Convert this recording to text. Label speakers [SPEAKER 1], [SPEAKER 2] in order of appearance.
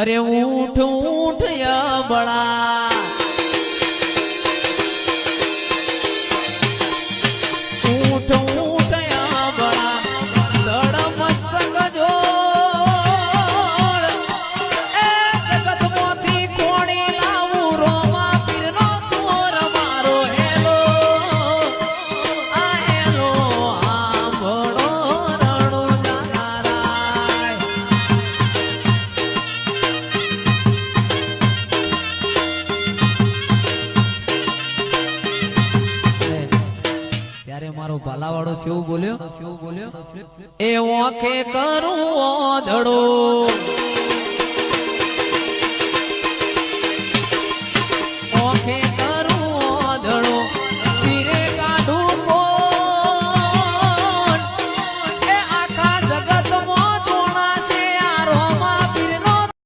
[SPEAKER 1] अरे ऊठ ऊठ या बड़ा ऊठ ऊठ या बड़ा दड़ मस्त गजो जगत मोती कोणी लावू रोमा पीरनो चोर मारो हेलो आ हेलो आंबड़ो रणो जानाराय ત્યારે મારો ભાલાવાળો કેવું બોલ્યો એ ઓખે કરું ઓધડો